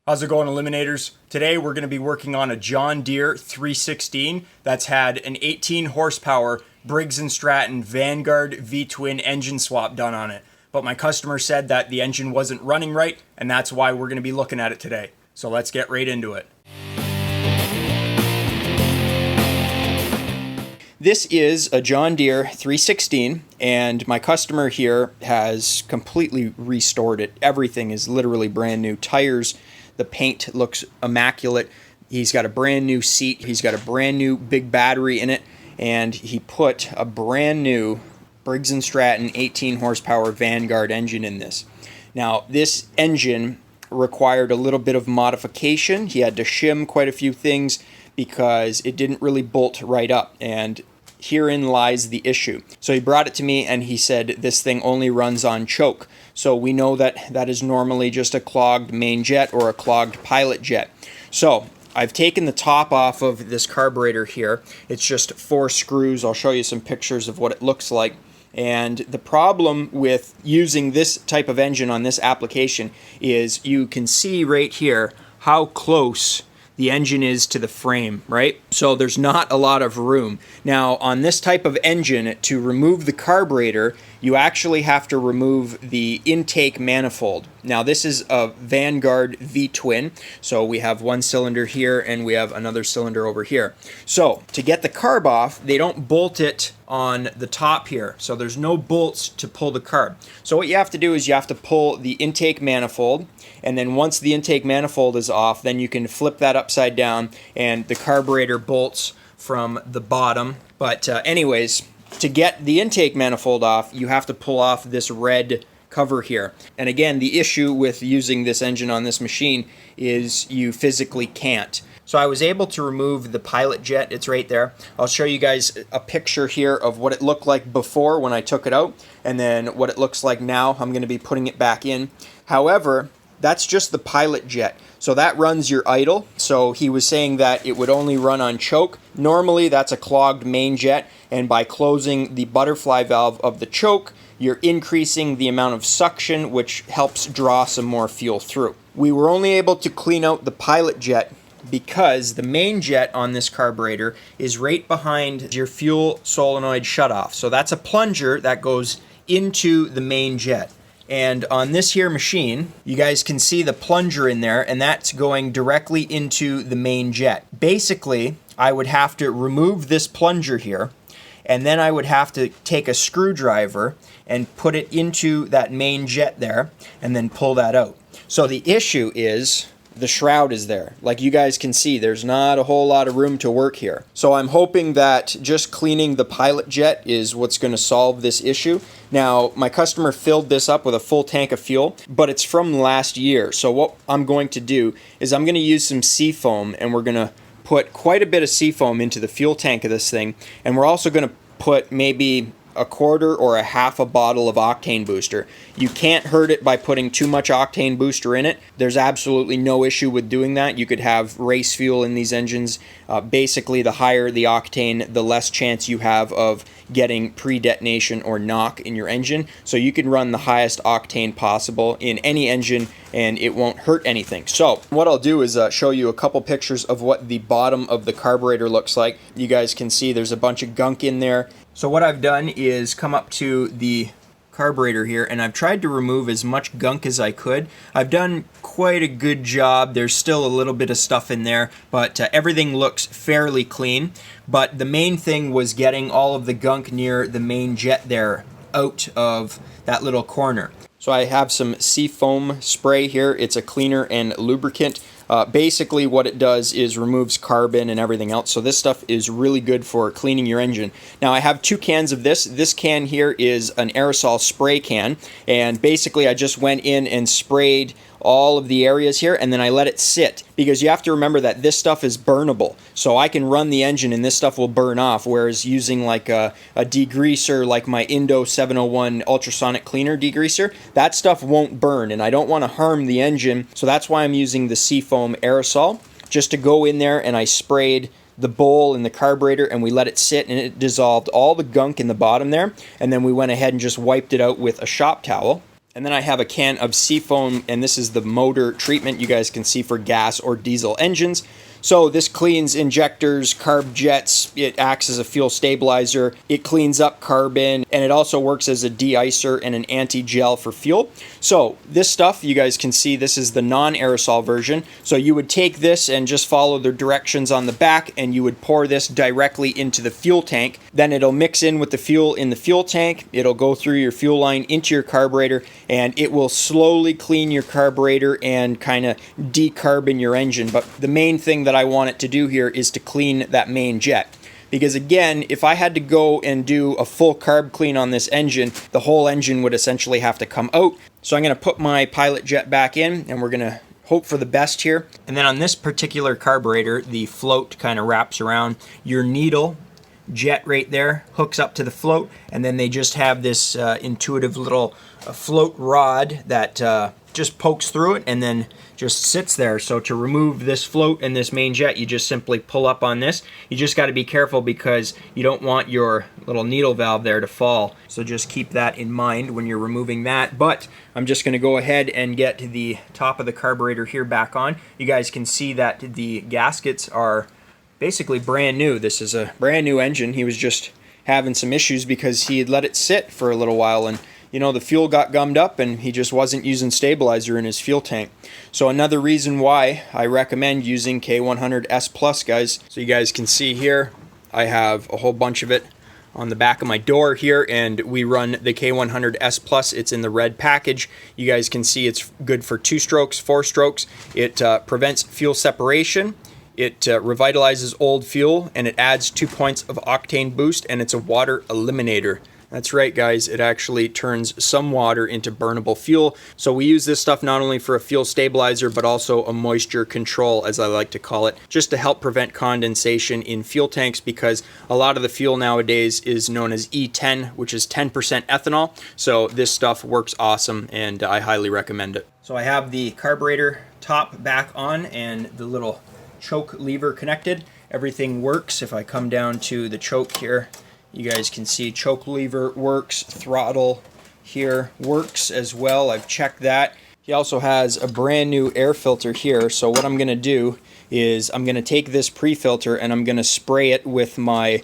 How's it going, Eliminators? Today we're going to be working on a John Deere 316 that's had an 18 horsepower Briggs & Stratton Vanguard V-twin engine swap done on it. But my customer said that the engine wasn't running right, and that's why we're going to be looking at it today. So let's get right into it. This is a John Deere 316, and my customer here has completely restored it. Everything is literally brand new. Tires, the paint looks immaculate. He's got a brand new seat. He's got a brand new big battery in it, and he put a brand new Briggs & Stratton 18 horsepower Vanguard engine in this. Now, this engine required a little bit of modification. He had to shim quite a few things because it didn't really bolt right up, and herein lies the issue. So he brought it to me and he said this thing only runs on choke. So we know that that is normally just a clogged main jet or a clogged pilot jet. So I've taken the top off of this carburetor here. It's just 4 screws. I'll show you some pictures of what it looks like. And the problem with using this type of engine on this application is you can see right here how close the engine is to the frame, right? So there's not a lot of room. Now, on this type of engine, to remove the carburetor, you actually have to remove the intake manifold. Now, this is a Vanguard V-twin, so we have one cylinder here and we have another cylinder over here. So to get the carb off, they don't bolt it on the top here, so there's no bolts to pull the carb. So what you have to do is you have to pull the intake manifold, and then once the intake manifold is off, then you can flip that upside down and the carburetor bolts from the bottom. But anyways, to get the intake manifold off, you have to pull off this red cover here. And again, the issue with using this engine on this machine is you physically can't. So I was able to remove the pilot jet. It's right there. I'll show you guys a picture here of what it looked like before when I took it out, and then what it looks like now. I'm going to be putting it back in. However, that's just the pilot jet. So that runs your idle. So he was saying that it would only run on choke. Normally that's a clogged main jet, and by closing the butterfly valve of the choke, you're increasing the amount of suction, which helps draw some more fuel through. We were only able to clean out the pilot jet because the main jet on this carburetor is right behind your fuel solenoid shutoff. So that's a plunger that goes into the main jet. And on this here machine, you guys can see the plunger in there, and that's going directly into the main jet. Basically, I would have to remove this plunger here, and then I would have to take a screwdriver and put it into that main jet there, and then pull that out. So the issue is the shroud is there. Like you guys can see, there's not a whole lot of room to work here. So I'm hoping that just cleaning the pilot jet is what's going to solve this issue. Now, my customer filled this up with a full tank of fuel, but it's from last year. So what I'm going to do is I'm going to use some seafoam, and we're going to put quite a bit of seafoam into the fuel tank of this thing, and we're also going to put maybe a quarter or a half a bottle of octane booster. You can't hurt it by putting too much octane booster in it. There's absolutely no issue with doing that. You could have race fuel in these engines. Basically, the higher the octane, the less chance you have of getting pre-detonation or knock in your engine. So you can run the highest octane possible in any engine and it won't hurt anything. So what I'll do is show you a couple pictures of what the bottom of the carburetor looks like. You guys can see there's a bunch of gunk in there. So what I've done is come up to the carburetor here, and I've tried to remove as much gunk as I could. I've done quite a good job. There's still a little bit of stuff in there, but everything looks fairly clean. But the main thing was getting all of the gunk near the main jet there out of that little corner. So I have some seafoam spray here. It's a cleaner and lubricant. Basically what it does is removes carbon and everything else. So this stuff is really good for cleaning your engine. Now I have 2 cans of this. This can here is an aerosol spray can, and basically I just went in and sprayed all of the areas here, and then I let it sit, because you have to remember that this stuff is burnable. So I can run the engine and this stuff will burn off, whereas using like a degreaser like my Indo 701 ultrasonic cleaner degreaser, that stuff won't burn, and I don't want to harm the engine. So that's why I'm using the seafoam aerosol, just to go in there, and I sprayed the bowl in the carburetor and we let it sit, and it dissolved all the gunk in the bottom there, and then we went ahead and just wiped it out with a shop towel. And then I have a can of Seafoam, and this is the motor treatment you guys can see for gas or diesel engines. So this cleans injectors, carb jets, it acts as a fuel stabilizer, it cleans up carbon, and it also works as a de-icer and an anti-gel for fuel. So this stuff, you guys can see, this is the non-aerosol version. So you would take this and just follow the directions on the back, and you would pour this directly into the fuel tank. Then it'll mix in with the fuel in the fuel tank, it'll go through your fuel line into your carburetor, and it will slowly clean your carburetor and kind of decarbon your engine. But the main thing that I want it to do here is to clean that main jet. Because again, if I had to go and do a full carb clean on this engine, the whole engine would essentially have to come out. So I'm going to put my pilot jet back in, and we're going to hope for the best here. And then on this particular carburetor, the float kind of wraps around your needle jet right there, hooks up to the float, and then they just have this intuitive little float rod that just pokes through it and then just sits there. So to remove this float and this main jet, you just simply pull up on this. You just got to be careful because you don't want your little needle valve there to fall. So just keep that in mind when you're removing that. But I'm just going to go ahead and get the top of the carburetor here back on. You guys can see that the gaskets are basically brand new. This is a brand new engine. He was just having some issues because he had let it sit for a little while, and you know, the fuel got gummed up and he just wasn't using stabilizer in his fuel tank. So another reason why I recommend using K100S Plus, guys. So you guys can see here, I have a whole bunch of it on the back of my door here, and we run the K100S Plus. It's in the red package. You guys can see it's good for 2 strokes, 4 strokes. It prevents fuel separation. It revitalizes old fuel, and it adds 2 points of octane boost, and it's a water eliminator. That's right, guys, it actually turns some water into burnable fuel. So we use this stuff not only for a fuel stabilizer, but also a moisture control, as I like to call it, just to help prevent condensation in fuel tanks, because a lot of the fuel nowadays is known as E10, which is 10% ethanol. So this stuff works awesome, and I highly recommend it. So I have the carburetor top back on and the little choke lever connected. Everything works. If I come down to the choke here, you guys can see choke lever works, throttle here works as well. I've checked that. He also has a brand new air filter here. So what I'm going to do is I'm going to take this pre-filter and I'm going to spray it with my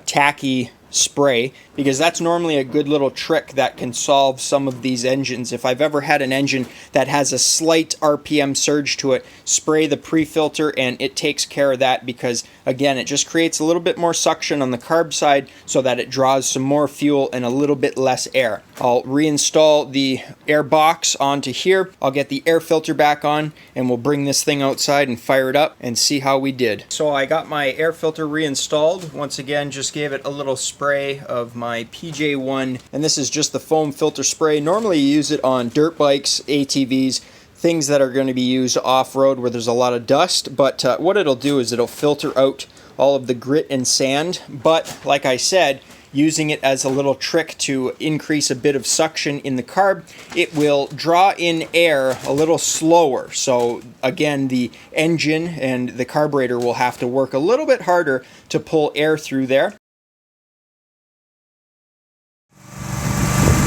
tacky spray, because that's normally a good little trick that can solve some of these engines. If I've ever had an engine that has a slight RPM surge to it, spray the pre-filter and it takes care of that, because again, it just creates a little bit more suction on the carb side so that it draws some more fuel and a little bit less air. I'll reinstall the air box onto here. I'll get the air filter back on and we'll bring this thing outside and fire it up and see how we did. So I got my air filter reinstalled. Once again, just gave it a little spray of my PJ1, and this is just the foam filter spray. Normally you use it on dirt bikes, ATVs, things that are going to be used off-road where there's a lot of dust, but what it'll do is it'll filter out all of the grit and sand. But like I said, using it as a little trick to increase a bit of suction in the carb, it will draw in air a little slower. So again, the engine and the carburetor will have to work a little bit harder to pull air through there.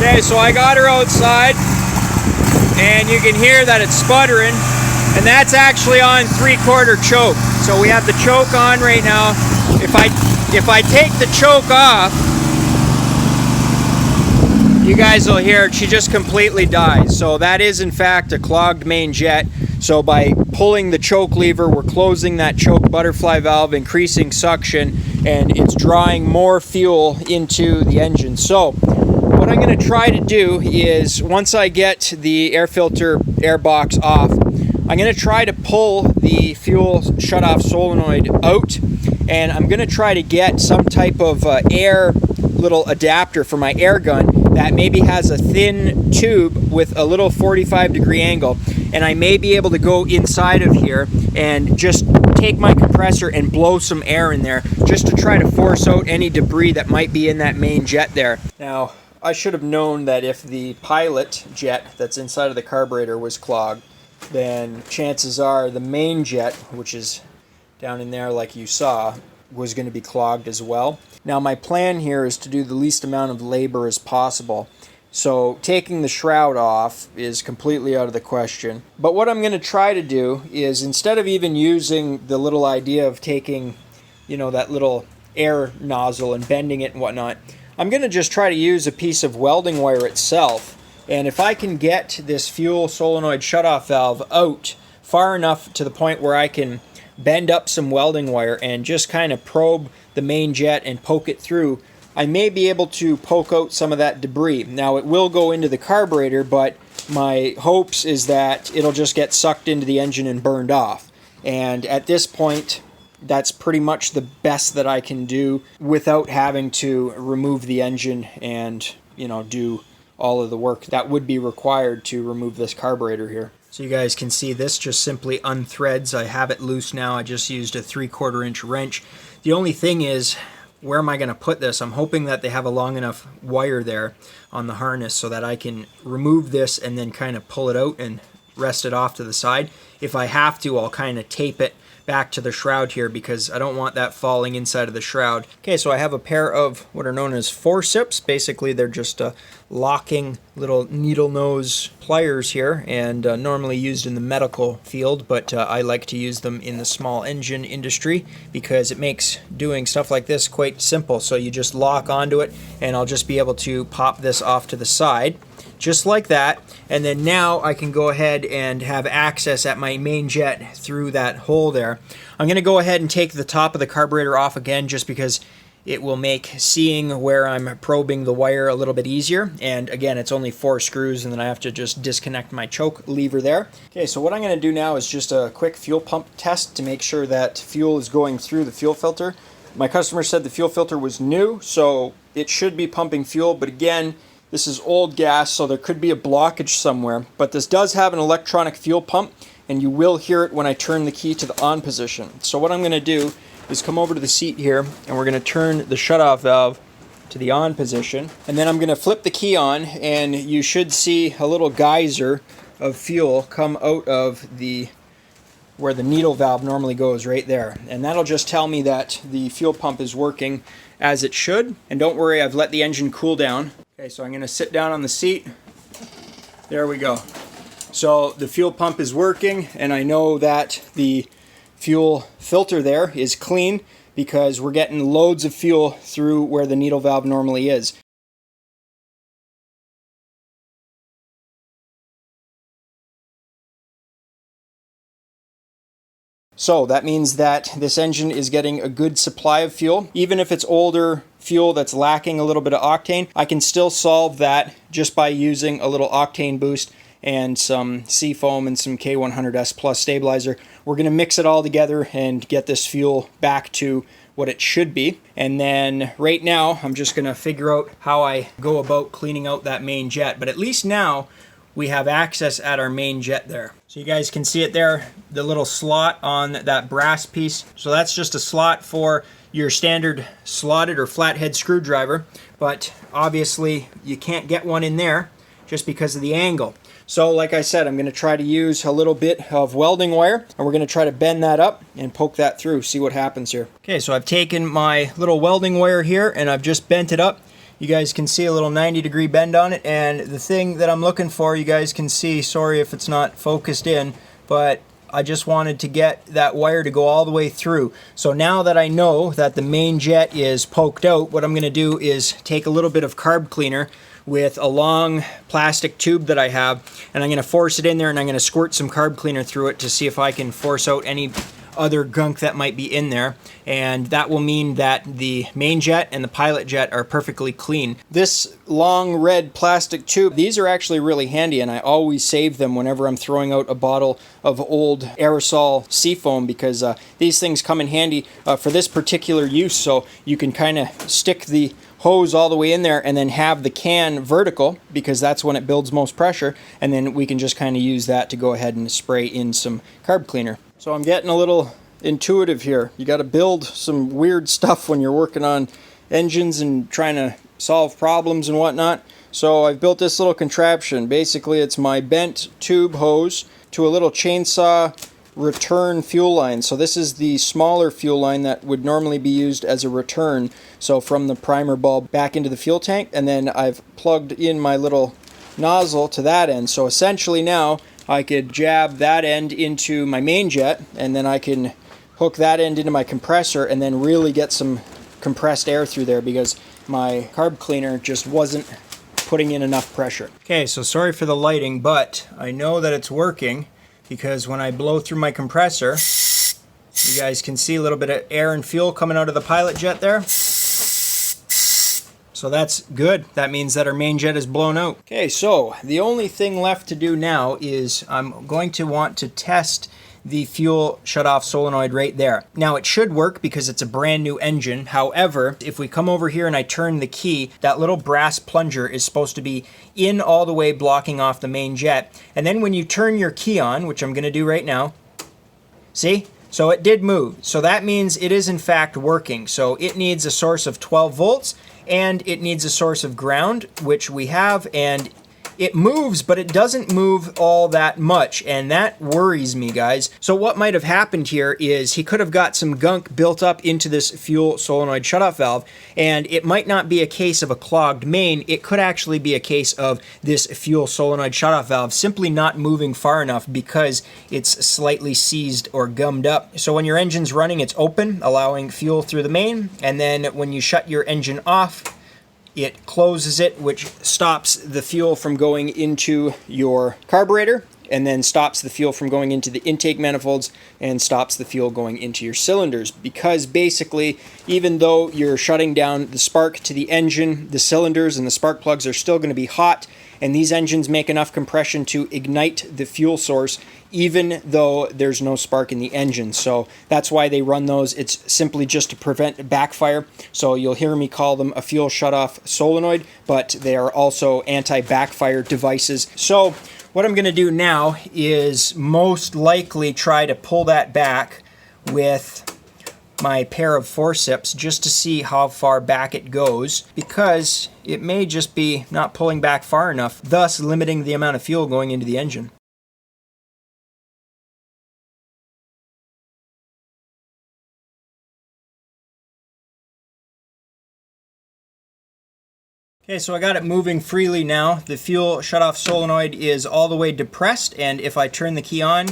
Okay, so I got her outside, and you can hear that it's sputtering, and that's actually on 3/4 choke. So we have the choke on right now. If I take the choke off, you guys will hear it, she just completely dies. So that is in fact a clogged main jet. So by pulling the choke lever, we're closing that choke butterfly valve, increasing suction, and it's drawing more fuel into the engine. So what I'm going to try to do is, once I get the air filter air box off, I'm going to try to pull the fuel shutoff solenoid out, and I'm going to try to get some type of air little adapter for my air gun that maybe has a thin tube with a little 45-degree angle, and I may be able to go inside of here and just take my compressor and blow some air in there just to try to force out any debris that might be in that main jet there. Now, I should have known that if the pilot jet that's inside of the carburetor was clogged, then chances are the main jet, which is down in there like you saw, was going to be clogged as well. Now my plan here is to do the least amount of labor as possible. So taking the shroud off is completely out of the question. But what I'm going to try to do is, instead of even using the little idea of taking, that little air nozzle and bending it and whatnot, I'm going to just try to use a piece of welding wire itself. And if I can get this fuel solenoid shutoff valve out far enough to the point where I can bend up some welding wire and just kind of probe the main jet and poke it through, I may be able to poke out some of that debris. Now, it will go into the carburetor, but my hopes is that it'll just get sucked into the engine and burned off. And at this point, that's pretty much the best that I can do without having to remove the engine and, do all of the work that would be required to remove this carburetor here. So you guys can see this just simply unthreads. I have it loose now. I just used a 3/4 inch wrench. The only thing is, where am I going to put this? I'm hoping that they have a long enough wire there on the harness so that I can remove this and then kind of pull it out and rest it off to the side. If I have to, I'll kind of tape it back to the shroud here because I don't want that falling inside of the shroud. Okay, so I have a pair of what are known as forceps. Basically, they're just locking little needle nose pliers here, and normally used in the medical field, but I like to use them in the small engine industry because it makes doing stuff like this quite simple. So you just lock onto it, and I'll just be able to pop this off to the side, just like that. And then now I can go ahead and have access at my main jet through that hole there. I'm going to go ahead and take the top of the carburetor off again just because it will make seeing where I'm probing the wire a little bit easier. And again, it's only 4 screws, and then I have to just disconnect my choke lever there. Okay, so what I'm going to do now is just a quick fuel pump test to make sure that fuel is going through the fuel filter. My customer said the fuel filter was new, so it should be pumping fuel, but again, this is old gas, so there could be a blockage somewhere. But this does have an electronic fuel pump, and you will hear it when I turn the key to the on position. So what I'm going to do is come over to the seat here, and we're going to turn the shutoff valve to the on position. And then I'm going to flip the key on, and you should see a little geyser of fuel come out of where the needle valve normally goes, right there. And that'll just tell me that the fuel pump is working as it should. And don't worry, I've let the engine cool down. Okay, so I'm going to sit down on the seat. There we go. So the fuel pump is working, and I know that the fuel filter there is clean because we're getting loads of fuel through where the needle valve normally is. So that means that this engine is getting a good supply of fuel. Even if it's older fuel that's lacking a little bit of octane, I can still solve that just by using a little octane boost and some Seafoam and some K100S Plus stabilizer. We're going to mix it all together and get this fuel back to what it should be. And then right now, I'm just going to figure out how I go about cleaning out that main jet. But at least now, we have access at our main jet there. So you guys can see it there, the little slot on that brass piece. So that's just a slot for your standard slotted or flathead screwdriver, but obviously you can't get one in there just because of the angle. So like I said, I'm going to try to use a little bit of welding wire, and we're going to try to bend that up and poke that through, see what happens here. Okay, so I've taken my little welding wire here and I've just bent it up. You guys can see a little 90-degree bend on it, and the thing that I'm looking for, you guys can see, sorry if it's not focused in, but I just wanted to get that wire to go all the way through. So now that I know that the main jet is poked out, what I'm going to do is take a little bit of carb cleaner with a long plastic tube that I have, and I'm going to force it in there, and I'm going to squirt some carb cleaner through it to see if I can force out any other gunk that might be in there, and that will mean that the main jet and the pilot jet are perfectly clean. This long red plastic tube, these are actually really handy, and I always save them whenever I'm throwing out a bottle of old aerosol Seafoam, because these things come in handy for this particular use. So you can kind of stick the hose all the way in there and then have the can vertical, because that's when it builds most pressure, and then we can just kind of use that to go ahead and spray in some carb cleaner. So I'm getting a little intuitive here. You got to build some weird stuff when you're working on engines and trying to solve problems and whatnot. So I've built this little contraption. Basically, it's my bent tube hose to a little chainsaw return fuel line. So this is the smaller fuel line that would normally be used as a return. So from the primer bulb back into the fuel tank, and then I've plugged in my little nozzle to that end. So essentially now I could jab that end into my main jet, and then I can hook that end into my compressor and then really get some compressed air through there because my carb cleaner just wasn't putting in enough pressure. Okay, so sorry for the lighting, but I know that it's working because when I blow through my compressor, you guys can see a little bit of air and fuel coming out of the pilot jet there. So that's good. That means that our main jet is blown out. Okay, so the only thing left to do now is I'm going to want to test the fuel shutoff solenoid right there. Now it should work because it's a brand new engine. However, if we come over here and I turn the key, that little brass plunger is supposed to be in all the way blocking off the main jet. And then when you turn your key on, which I'm going to do right now, see? So it did move. So that means it is in fact working. So it needs a source of 12 volts and it needs a source of ground, which we have, and it moves, but it doesn't move all that much, and that worries me, guys. So what might have happened here is he could have got some gunk built up into this fuel solenoid shutoff valve, and it might not be a case of a clogged main. It could actually be a case of this fuel solenoid shutoff valve simply not moving far enough because it's slightly seized or gummed up. So when your engine's running, it's open, allowing fuel through the main, and then when you shut your engine off, it closes it, which stops the fuel from going into your carburetor, and then stops the fuel from going into the intake manifolds, and stops the fuel going into your cylinders. Because basically, even though you're shutting down the spark to the engine, the cylinders and the spark plugs are still going to be hot, and these engines make enough compression to ignite the fuel source even though there's no spark in the engine. So that's why they run those. It's simply just to prevent backfire. So you'll hear me call them a fuel shutoff solenoid, but they are also anti-backfire devices. So what I'm going to do now is most likely try to pull that back with my pair of forceps just to see how far back it goes, because it may just be not pulling back far enough, thus limiting the amount of fuel going into the engine. Okay, so I got it moving freely now. The fuel shutoff solenoid is all the way depressed, and if I turn the key on,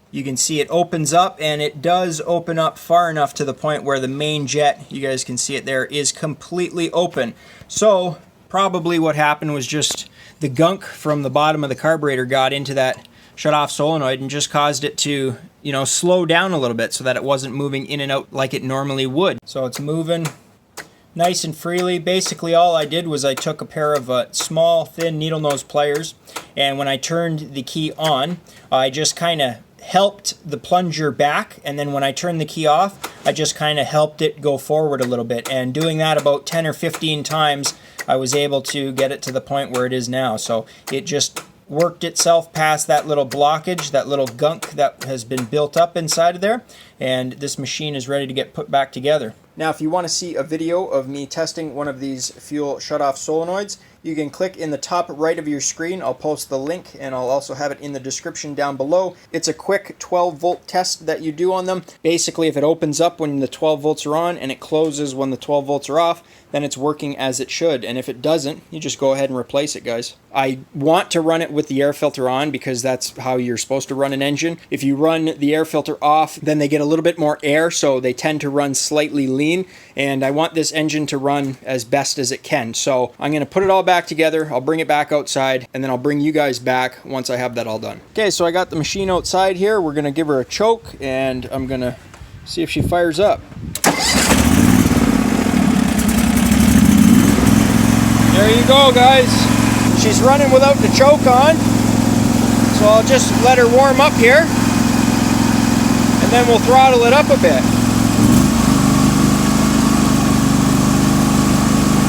you can see it opens up, and it does open up far enough to the point where the main jet, you guys can see it there, is completely open. So probably what happened was just the gunk from the bottom of the carburetor got into that shutoff solenoid and just caused it to, slow down a little bit so that it wasn't moving in and out like it normally would. So it's moving nice and freely. Basically all I did was I took a pair of small thin needle nose pliers, and when I turned the key on, I just kind of helped the plunger back, and then when I turned the key off, I just kind of helped it go forward a little bit, and doing that about 10 or 15 times, I was able to get it to the point where it is now. So it just worked itself past that little blockage, that little gunk that has been built up inside of there, and this machine is ready to get put back together. Now, if you want to see a video of me testing one of these fuel shutoff solenoids, you can click in the top right of your screen. I'll post the link, and I'll also have it in the description down below. It's a quick 12-volt test that you do on them. Basically, if it opens up when the 12 volts are on and it closes when the 12 volts are off, then it's working as it should. And if it doesn't, you just go ahead and replace it, guys. I want to run it with the air filter on because that's how you're supposed to run an engine. If you run the air filter off, then they get a little bit more air, so they tend to run slightly lean. And I want this engine to run as best as it can. So I'm going to put it all back together. I'll bring it back outside, and then I'll bring you guys back once I have that all done. Okay, so I got the machine outside here. We're going to give her a choke, and I'm going to see if she fires up. There you go, guys. She's running without the choke on. So I'll just let her warm up here, and then we'll throttle it up a bit.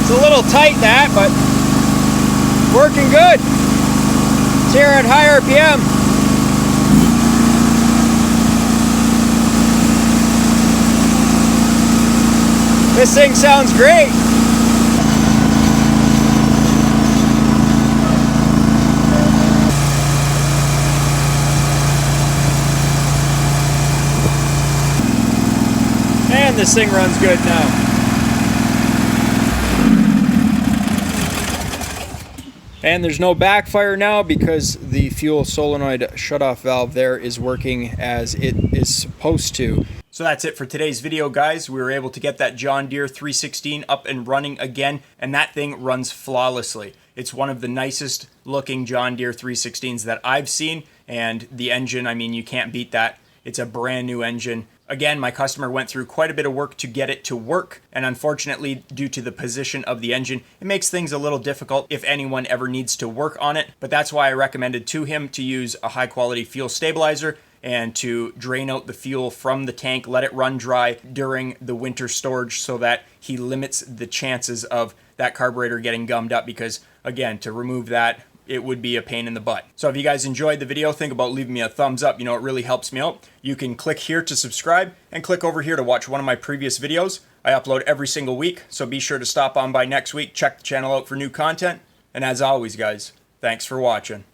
It's a little tight, that, but working good. It's here at high RPM. This thing sounds great. man, this thing runs good now. And there's no backfire now because the fuel solenoid shutoff valve there is working as it is supposed to. So that's it for today's video, guys. We were able to get that John Deere 316 up and running again, and that thing runs flawlessly. It's one of the nicest looking John Deere 316s that I've seen, and the engine, I mean, you can't beat that. It's a brand new engine. Again, my customer went through quite a bit of work to get it to work, and unfortunately, due to the position of the engine, it makes things a little difficult if anyone ever needs to work on it. But that's why I recommended to him to use a high quality fuel stabilizer and to drain out the fuel from the tank, let it run dry during the winter storage so that he limits the chances of that carburetor getting gummed up, because again, to remove that, it would be a pain in the butt. So if you guys enjoyed the video, think about leaving me a thumbs up. You know, it really helps me out. You can click here to subscribe and click over here to watch one of my previous videos. I upload every single week, so be sure to stop on by next week, check the channel out for new content. And as always, guys, thanks for watching.